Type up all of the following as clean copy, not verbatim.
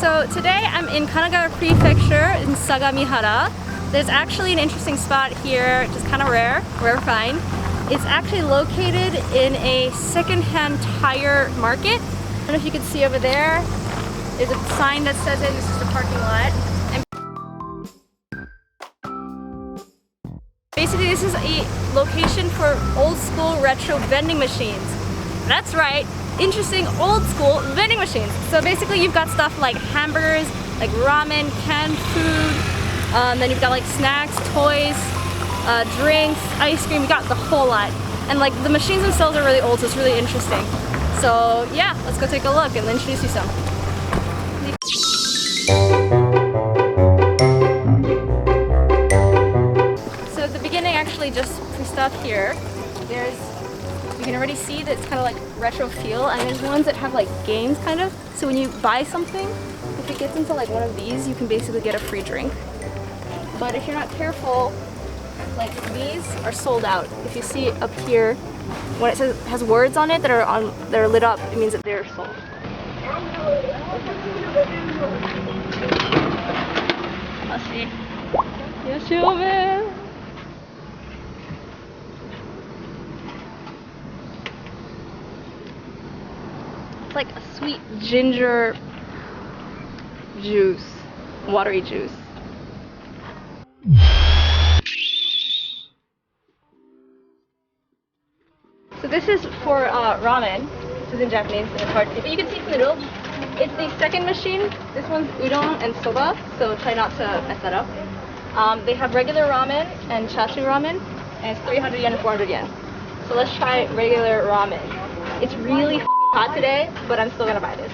So today I'm in Kanagawa Prefecture in Sagamihara. There's actually an interesting spot here, just kind of rare find. It's actually located in a second-hand tire market. I don't know if you can see over there. There's a sign that says this is the parking lot. And basically this is a location for old school retro vending machines. That's right, interesting old school vending machines. So basically you've got stuff like hamburgers, like ramen, canned food, then you've got like snacks, toys, drinks, ice cream, you got the whole lot. And like the machines themselves are really old, so it's really interesting. So yeah, let's go take a look and introduce you some. So at the beginning, actually, just we stop here. You can already see that it's kind of like retro feel, and there's ones that have like games kind of. So when you buy something, if it gets into like one of these, you can basically get a free drink. But if you're not careful, like these are sold out. If you see up here, when it says has words on it that are lit up, it means that they're sold. Let's see. It's like a sweet ginger juice, watery juice. So this is for ramen. This is in Japanese, and it's hard to see, but you can see from the noodles. It's the second machine. This one's udon and soba, so try not to mess that up. They have regular ramen and chashu ramen, and it's 300 yen and 400 yen. So let's try regular ramen. It's really hot today, but I'm still gonna buy this.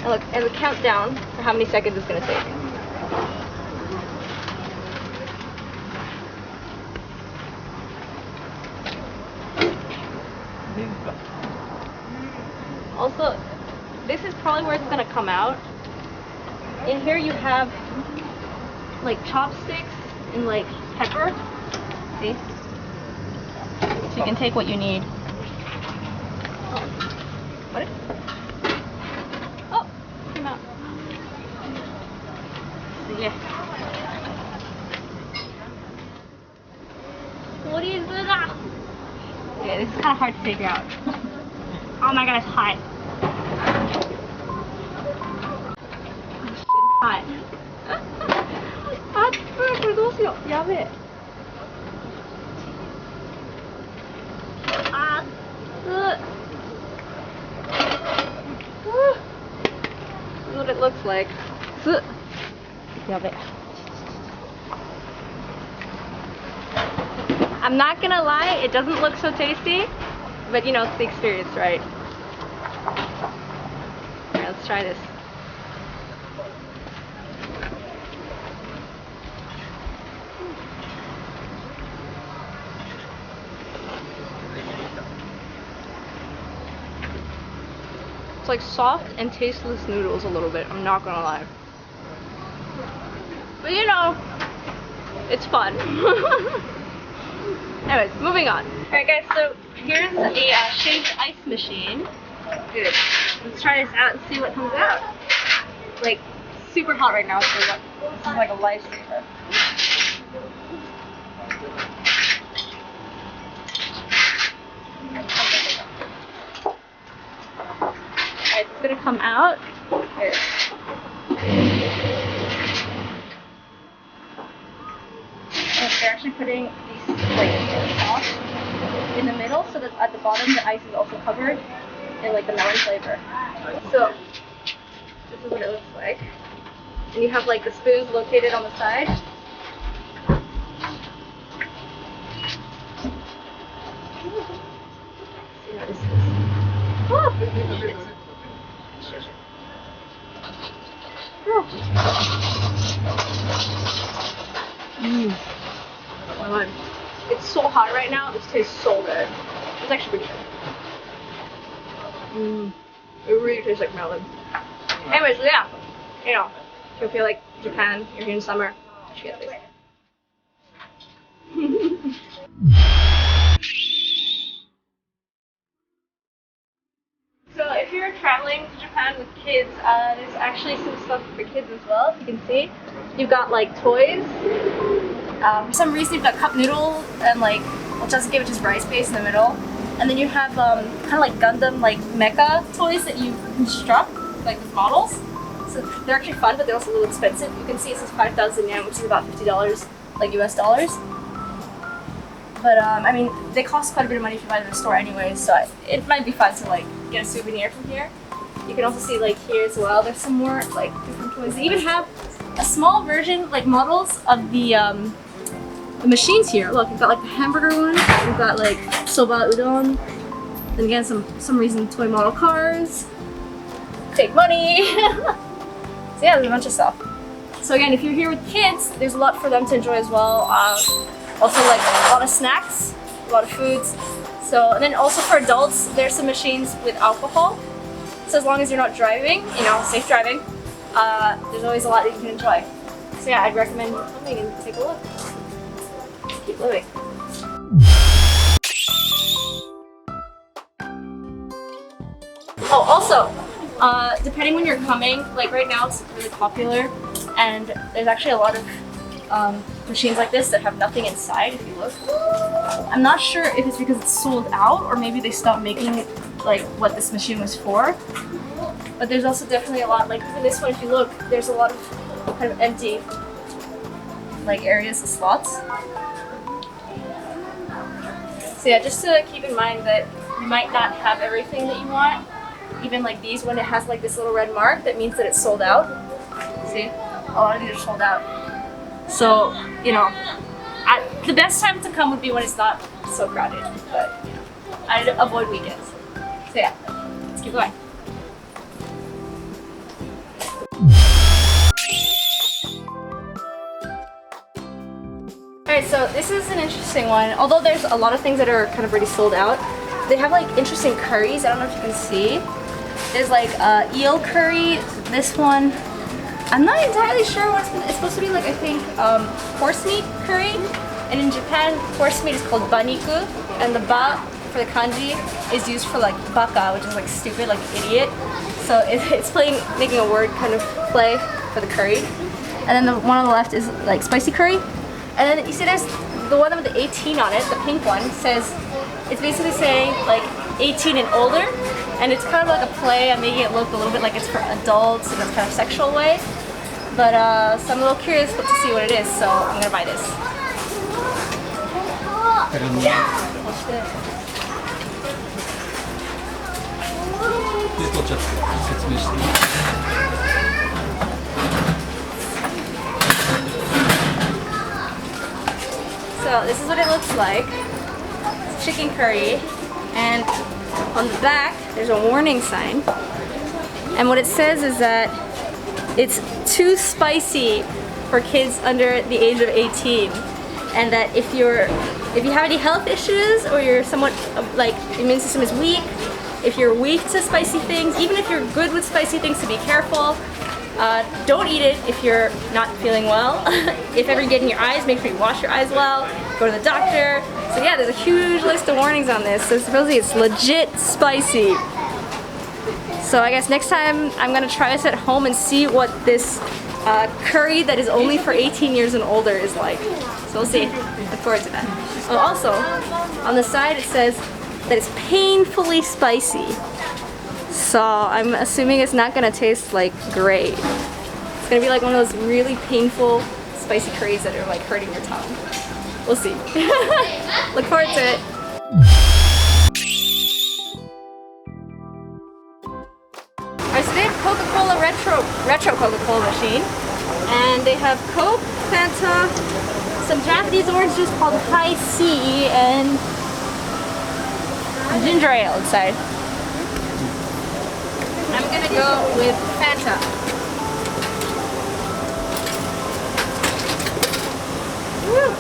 And look, and the countdown for how many seconds it's gonna take. Also, this is probably where it's gonna come out. In here you have like chopsticks and like pepper. See? So you can take what you need. What? Oh, came out. So yeah. What is that? Yeah, this is kind of hard to figure out. Oh my god, it's hot. Oh shit, it's hot. This is what it looks like. I'm not gonna lie, it doesn't look so tasty, but you know, it's the experience, right? Alright, let's try this. It's like soft and tasteless noodles a little bit, I'm not gonna lie. But you know, it's fun. Anyways, moving on. Alright guys, so here's a shaved ice machine. Good. Let's try this out and see what comes out. Like, super hot right now, so this is like a lifesaver. Alright, it's gonna come out. Here. And they're actually putting these like sauce in the middle, so that at the bottom the ice is also covered in like the melon flavor. So this is what it looks like. And you have like the spoons located on the side. See how this is. Oh! Oh my god. It's so hot right now, this tastes so good. It's actually pretty good. It really tastes like melon. Anyways, yeah. You know, if you feel like Japan, you're here in summer, you should get this. There's actually some stuff for kids as well, if you can see. You've got like toys. For some reason you've got cup noodle and like ochazuke, which is rice base in the middle. And then you have kind of like Gundam, like mecha toys that you construct, like with models. So they're actually fun, but they're also a little expensive. You can see it says 5,000 yen, which is about $50, like US dollars. But I mean, they cost quite a bit of money if you buy them in the store anyway, so it might be fun to like get a souvenir from here. You can also see like here as well, there's some more like different toys. They even have a small version, like models of the machines here. Look, you've got like the hamburger one, you've got like soba udon, then again some reason toy model cars. Take money! So yeah, there's a bunch of stuff. So again, if you're here with kids, there's a lot for them to enjoy as well. Also like a lot of snacks, a lot of foods. So, and then also for adults, there's some machines with alcohol. So as long as you're not driving, you know, safe driving, there's always a lot that you can enjoy. So yeah, I'd recommend coming and take a look. Keep living. Oh, also, depending when you're coming, like right now it's really popular, and there's actually a lot of machines like this that have nothing inside if you look. I'm not sure if it's because it's sold out or maybe they stopped making like what this machine was for. But there's also definitely a lot, like even this one, if you look, there's a lot of kind of empty like areas of slots. So yeah, just to keep in mind that you might not have everything that you want. Even like these, when it has like this little red mark, that means that it's sold out. See? A lot of these are sold out. So, you know, the best time to come would be when it's not so crowded, but you know, I'd avoid weekends. So yeah, let's keep going. Alright, so this is an interesting one. Although there's a lot of things that are kind of already sold out, they have like interesting curries. I don't know if you can see. There's like eel curry, this one. I'm not entirely sure what it's supposed to be, like I think horse meat curry. And in Japan, horse meat is called baniku, and the ba for the kanji is used for like baka, which is like stupid, like idiot. So it's making a word kind of play for the curry. And then the one on the left is like spicy curry. And then you see there's the one with the 18 on it, the pink one, says, it's basically saying like 18 and older. And it's kind of like a play on making it look a little bit like it's for adults in a kind of sexual way. But so I'm a little curious to see what it is, so I'm gonna buy this. So this is what it looks like. It's chicken curry, and on the back there's a warning sign. And what it says is that it's too spicy for kids under the age of 18, and that if you have any health issues or you're somewhat like immune system is weak, if you're weak to spicy things, even if you're good with spicy things, to be careful. Don't eat it if you're not feeling well. If ever you get in your eyes, make sure you wash your eyes well, go to the doctor. So yeah, there's a huge list of warnings on this, so supposedly it's legit spicy. So I guess next time I'm gonna try this at home and see what this curry that is only for 18 years and older is like. So we'll see. Look forward to that. Oh, also, on the side it says that it's painfully spicy. So I'm assuming it's not gonna taste like great. It's gonna be like one of those really painful spicy curries that are like hurting your tongue. We'll see. Look forward to it. Alright, so they have Coca-Cola retro Coca-Cola machine. And they have Coke, Fanta, some Japanese orange juice called High C, and ginger ale inside. I'm gonna go with Fanta. Woo!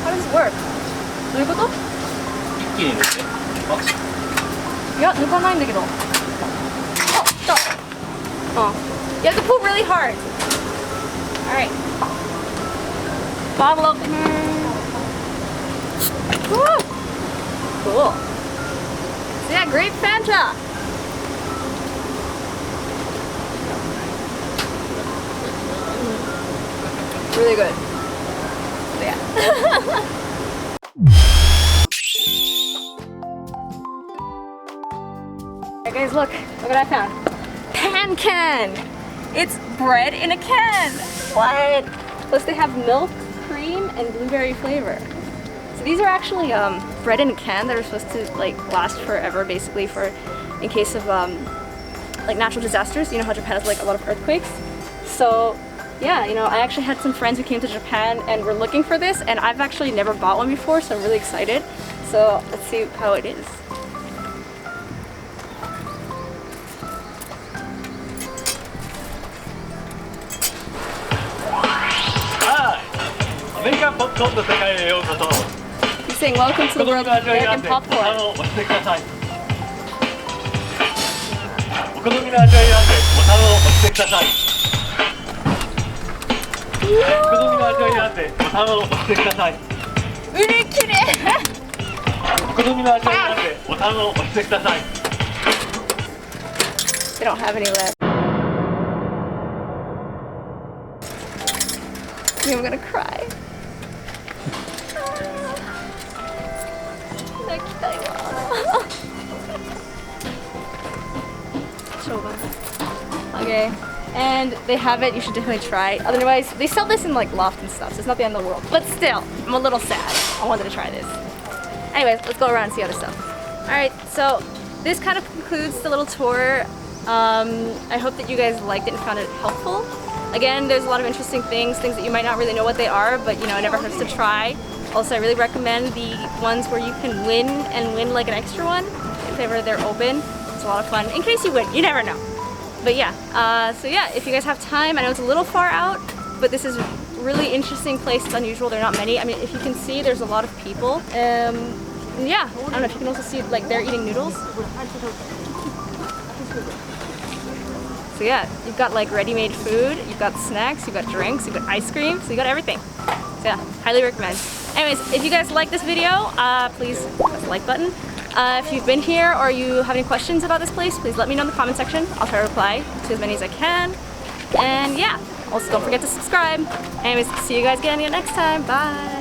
How does it work? どういうこと？一気に抜け。いや、抜かないんだけど。あ、来た。You have to pull really hard. Alright. Bottle opener. Woo! Cool. So yeah, grape Fanta. Really good. So yeah. Alright guys, look what I found. Pan can! It's bread in a can! What? Plus they have milk, cream, and blueberry flavor. So these are actually bread in a can that are supposed to like last forever, basically for in case of like natural disasters. You know how Japan has like a lot of earthquakes. So yeah, you know, I actually had some friends who came to Japan and were looking for this, and I've actually never bought one before, so I'm really excited. So let's see how it is. He's saying welcome to the world of American popcorn. They don't have any left. I'm gonna cry. Okay, and they have it. You should definitely try. Otherwise, they sell this in like Loft and stuff, so it's not the end of the world. But still, I'm a little sad. I wanted to try this. Anyways, let's go around and see other stuff. Alright, so this kind of concludes the little tour. I hope that you guys liked it and found it helpful. Again, there's a lot of interesting things that you might not really know what they are, but you know, it never hurts to try. Also, I really recommend the ones where you can win like an extra one if ever they're open. It's a lot of fun. In case you win, you never know. But yeah, so yeah, if you guys have time, I know it's a little far out, but this is a really interesting place. It's unusual. There are not many. I mean, if you can see, there's a lot of people. Yeah, I don't know if you can also see, like, they're eating noodles. So yeah, you've got like ready-made food, you've got snacks, you've got drinks, you've got ice cream, so you got everything. So yeah, highly recommend. Anyways, if you guys like this video, please press the like button. If you've been here or you have any questions about this place, please let me know in the comment section. I'll try to reply to as many as I can. And yeah, also don't forget to subscribe. Anyways, see you guys again next time. Bye!